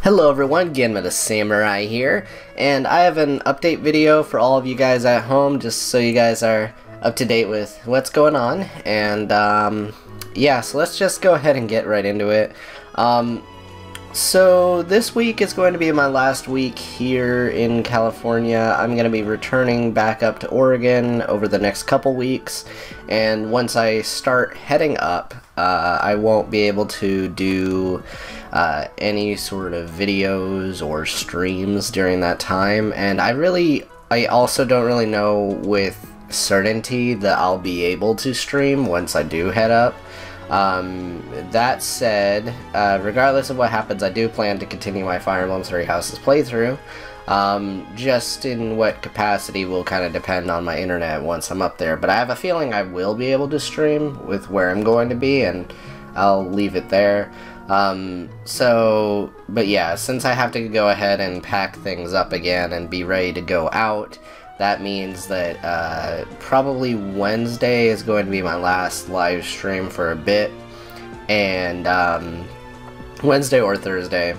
Hello everyone, GenmaTheSamurai here, and I have an update video for all of you guys at home, just so you guys are up to date with what's going on. And yeah, so let's just go ahead and get right into it. So this week is going to be my last week here in California. I'm going to be returning back up to Oregon over the next couple weeks, and once I start heading up, I won't be able to do any sort of videos or streams during that time, and I also don't really know with certainty that I'll be able to stream once I do head up. That said, regardless of what happens, I do plan to continue my Fire Emblem Three Houses playthrough. Just in what capacity will kind of depend on my internet once I'm up there, but I have a feeling I will be able to stream with where I'm going to be, and I'll leave it there. But yeah, since I have to go ahead and pack things up again and be ready to go out, that means that probably Wednesday is going to be my last live stream for a bit, and Wednesday or Thursday.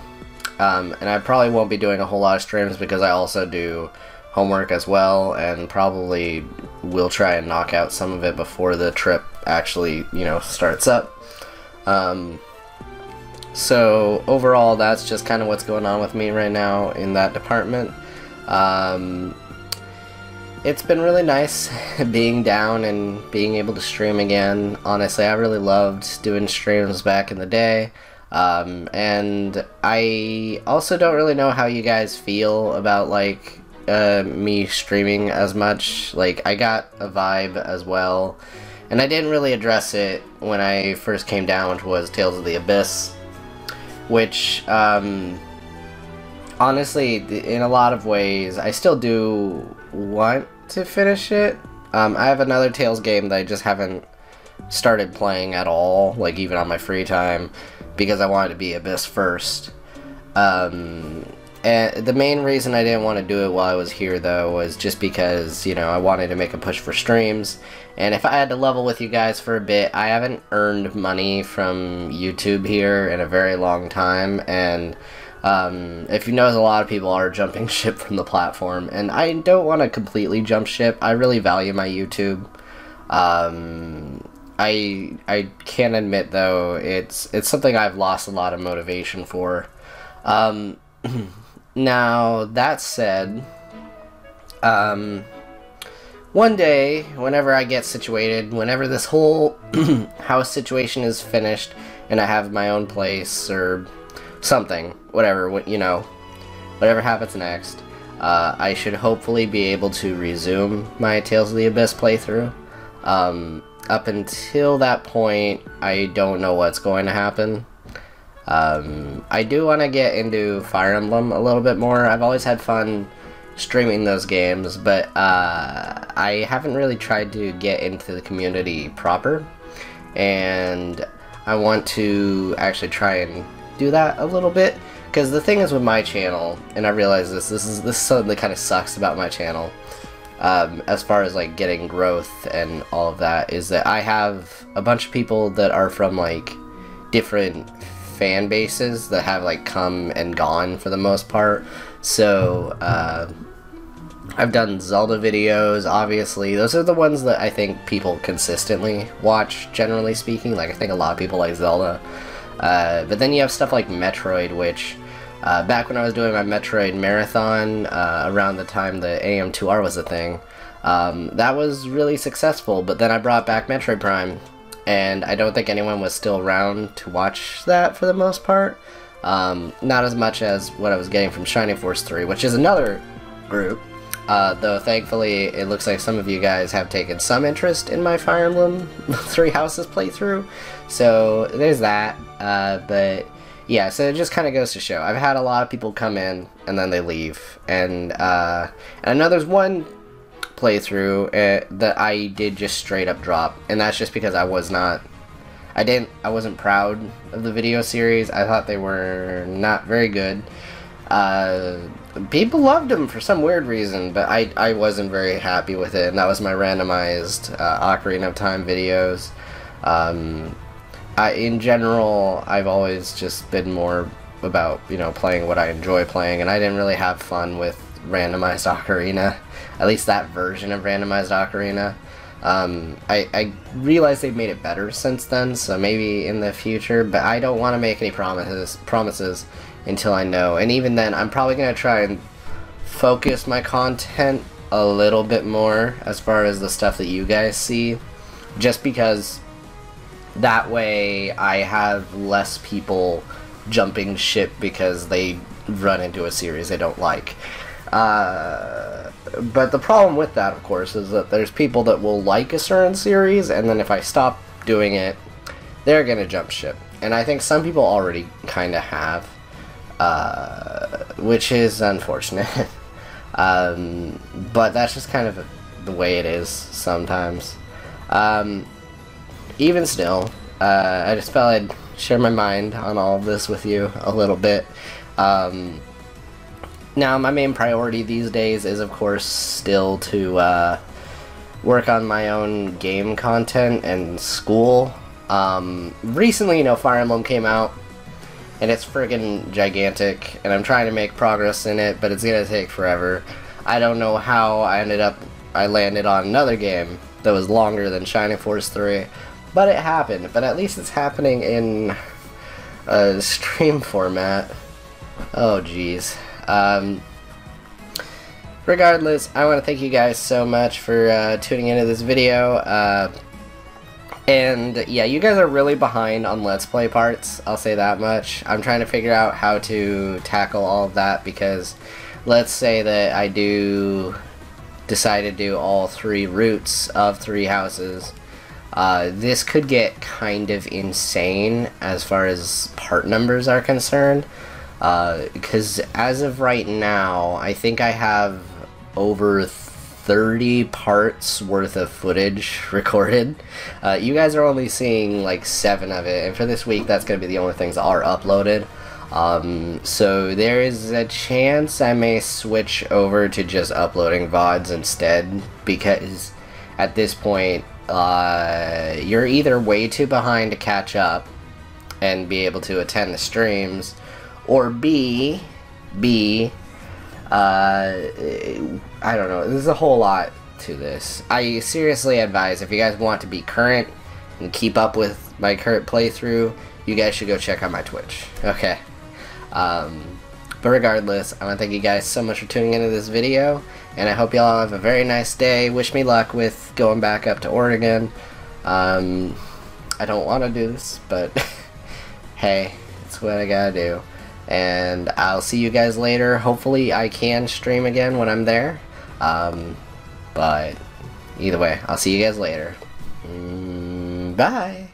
And I probably won't be doing a whole lot of streams because I also do homework as well, and probably will try and knock out some of it before the trip actually, starts up. So overall, that's just kind of what's going on with me right now in that department. It's been really nice being down and being able to stream again. Honestly, I really loved doing streams back in the day. And I also don't really know how you guys feel about, like, me streaming as much. Like, I got a vibe as well, and I didn't really address it when I first came down, which was Tales of the Abyss, which, honestly, in a lot of ways, I still do want to finish it. I have another Tales game that I just haven't started playing at all, like even on my free time, because I wanted to be Abyss first. And the main reason I didn't want to do it while I was here, though, was just because, I wanted to make a push for streams. And if I had to level with you guys for a bit, I haven't earned money from YouTube here in a very long time, and if you notice, a lot of people are jumping ship from the platform, and I don't want to completely jump ship. I really value my YouTube. I can admit, though, it's something I've lost a lot of motivation for. Now, that said, one day, whenever I get situated, whenever this whole house situation is finished, and I have my own place, or something, whatever, whatever happens next, I should hopefully be able to resume my Tales of the Abyss playthrough. Up until that point, I don't know what's going to happen. I do want to get into Fire Emblem a little bit more. I've always had fun streaming those games, but I haven't really tried to get into the community proper, and I want to actually try and do that a little bit, because the thing is with my channel, and I realize this is something that kind of sucks about my channel, as far as like getting growth and all of that, is that I have a bunch of people that are from like different fan bases that have like come and gone for the most part. So I've done Zelda videos, obviously. Those are the ones that I think people consistently watch, generally speaking. Like, I think a lot of people like Zelda. But then you have stuff like Metroid, which, back when I was doing my Metroid marathon, around the time the AM2R was a thing, that was really successful, but then I brought back Metroid Prime, and I don't think anyone was still around to watch that for the most part. Not as much as what I was getting from Shining Force 3, which is another group, though thankfully it looks like some of you guys have taken some interest in my Fire Emblem Three Houses playthrough, so there's that. But yeah, so it just kind of goes to show, I've had a lot of people come in and then they leave, and I know there's one playthrough that I did just straight up drop, and that's just because I wasn't proud of the video series. I thought they were not very good. People loved them for some weird reason, but I wasn't very happy with it, and that was my randomized Ocarina of Time videos. In general, I've always just been more about, you know, playing what I enjoy playing, and I didn't really have fun with randomized ocarina, at least that version of randomized ocarina. I realize they've made it better since then, so maybe in the future, but I don't want to make any promises until I know. And even then, I'm probably going to try and focus my content a little bit more as far as the stuff that you guys see, just because that way I have less people jumping ship because they run into a series they don't like. But the problem with that, of course, is that there's people that will like a certain series, and then if I stop doing it, they're gonna jump ship. And I think some people already kind of have, which is unfortunate. But that's just kind of the way it is sometimes. Even still, I just felt I'd share my mind on all of this with you a little bit. Now, my main priority these days is, of course, still to work on my own game content and school. Recently, you know, Fire Emblem came out, and it's friggin' gigantic, and I'm trying to make progress in it, but it's gonna take forever. I don't know how I landed on another game that was longer than Shining Force 3, but it happened. But at least it's happening in a stream format. Oh, jeez. Regardless, I want to thank you guys so much for tuning into this video. And yeah, you guys are really behind on Let's Play parts, I'll say that much. I'm trying to figure out how to tackle all of that, because let's say that I do decide to do all 3 routes of 3 houses. This could get kind of insane as far as part numbers are concerned. Because as of right now, I think I have over 30 parts worth of footage recorded. You guys are only seeing like 7 of it, and for this week that's going to be the only things that are uploaded. So there is a chance I may switch over to just uploading VODs instead, because at this point, you're either way too behind to catch up and be able to attend the streams, or B, I don't know, there's a whole lot to this. I seriously advise, if you guys want to be current and keep up with my current playthrough, you guys should go check out my Twitch, okay? But regardless, I want to thank you guys so much for tuning into this video, and I hope y'all have a very nice day. Wish me luck with going back up to Oregon. I don't want to do this, but hey, it's what I gotta do. And I'll see you guys later. Hopefully I can stream again when I'm there. But either way, I'll see you guys later. Bye!